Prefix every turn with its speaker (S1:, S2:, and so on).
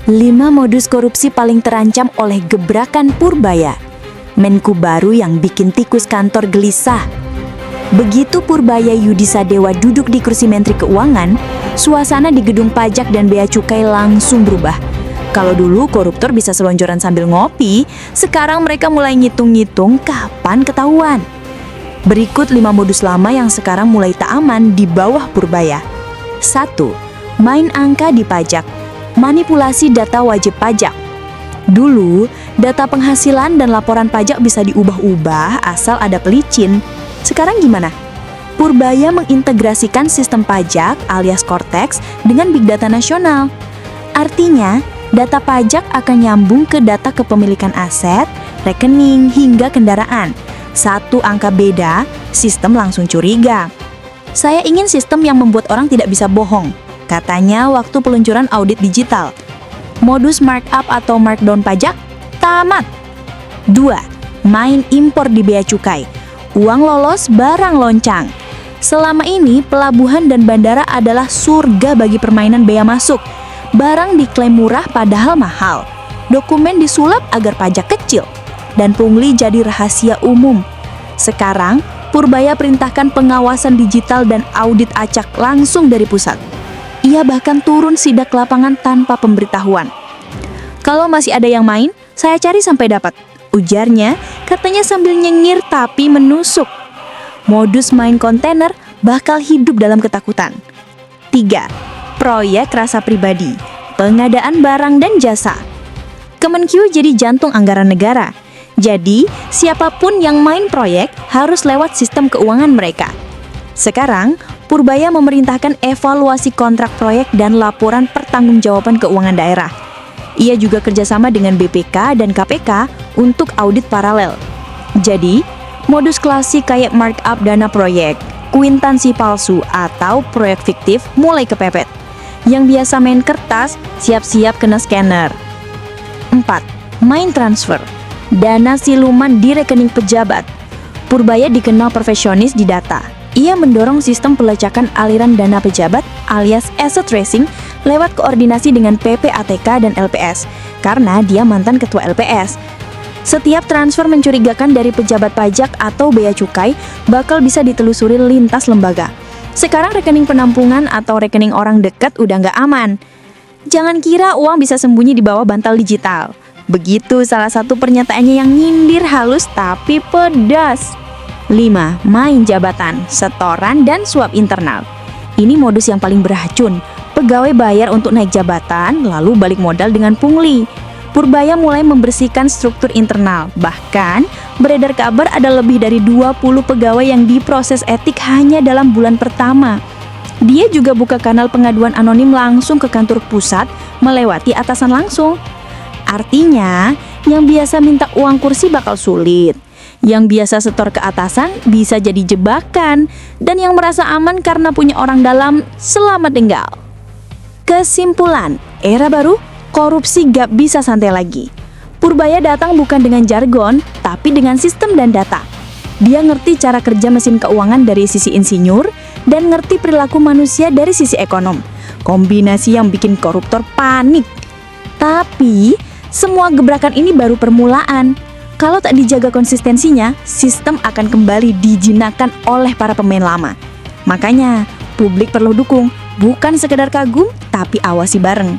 S1: 5 modus korupsi paling terancam oleh gebrakan Purbaya. Menku baru yang bikin tikus kantor gelisah. Begitu Purbaya Yudisadewa duduk di kursi Menteri Keuangan, suasana di gedung pajak dan bea cukai langsung berubah. Kalau dulu koruptor bisa selonjoran sambil ngopi, sekarang mereka mulai ngitung-ngitung kapan ketahuan. Berikut 5 modus lama yang sekarang mulai tak aman di bawah Purbaya. 1. Main angka di pajak. Manipulasi data wajib pajak. Dulu, data penghasilan dan laporan pajak bisa diubah-ubah asal ada pelicin. Sekarang gimana? Purbaya mengintegrasikan sistem pajak alias Cortex dengan Big Data nasional. Artinya, data pajak akan nyambung ke data kepemilikan aset, rekening, hingga kendaraan. Satu angka beda, sistem langsung curiga. Saya ingin sistem yang membuat orang tidak bisa bohong, katanya waktu peluncuran audit digital. Modus markup atau markdown pajak? Tamat. 2. Main impor di bea cukai. Uang lolos, barang loncang. Selama ini, pelabuhan dan bandara adalah surga bagi permainan bea masuk. Barang diklaim murah padahal mahal. Dokumen disulap agar pajak kecil. Dan pungli jadi rahasia umum. Sekarang, Purbaya perintahkan pengawasan digital dan audit acak langsung dari pusat. Ia bahkan turun sidak lapangan tanpa pemberitahuan. Kalau masih ada yang main, saya cari sampai dapat. Ujarnya, katanya sambil nyengir tapi menusuk. Modus main kontainer bakal hidup dalam ketakutan. 3. Proyek rasa pribadi. Pengadaan barang dan jasa. Kemenq jadi jantung anggaran negara. Jadi, siapapun yang main proyek harus lewat sistem keuangan mereka. Sekarang, Purbaya memerintahkan evaluasi kontrak proyek dan laporan pertanggungjawaban keuangan daerah. Ia juga kerjasama dengan BPK dan KPK untuk audit paralel. Jadi, modus klasik kayak markup dana proyek, kuitansi palsu, atau proyek fiktif mulai kepepet. Yang biasa main kertas, siap-siap kena scanner. 4. Main transfer. Dana siluman di rekening pejabat. Purbaya dikenal perfeksionis di data. Ia mendorong sistem pelacakan aliran dana pejabat alias asset tracing lewat koordinasi dengan PPATK dan LPS, karena dia mantan ketua LPS. Setiap transfer mencurigakan dari pejabat pajak atau bea cukai bakal bisa ditelusuri lintas lembaga. Sekarang rekening penampungan atau rekening orang dekat udah nggak aman. Jangan kira uang bisa sembunyi di bawah bantal digital. Begitu salah satu pernyataannya yang nyindir halus tapi pedas. 5. Main jabatan, setoran, dan suap internal. Ini modus yang paling beracun. Pegawai bayar untuk naik jabatan, lalu balik modal dengan pungli. Purbaya mulai membersihkan struktur internal. Bahkan, beredar kabar ada lebih dari 20 pegawai yang diproses etik hanya dalam bulan pertama. Dia juga buka kanal pengaduan anonim langsung ke kantor pusat melewati atasan langsung. Artinya, yang biasa minta uang kursi bakal sulit. Yang biasa setor ke atasan bisa jadi jebakan. Dan yang merasa aman karena punya orang dalam, selamat tinggal. Kesimpulan, era baru, korupsi gak bisa santai lagi. Purbaya datang bukan dengan jargon, tapi dengan sistem dan data. Dia ngerti cara kerja mesin keuangan dari sisi insinyur, dan ngerti perilaku manusia dari sisi ekonom. Kombinasi yang bikin koruptor panik. Tapi, semua gebrakan ini baru permulaan. Kalau tak dijaga konsistensinya, sistem akan kembali dijinakkan oleh para pemain lama. Makanya, publik perlu dukung, bukan sekedar kagum, tapi awasi bareng.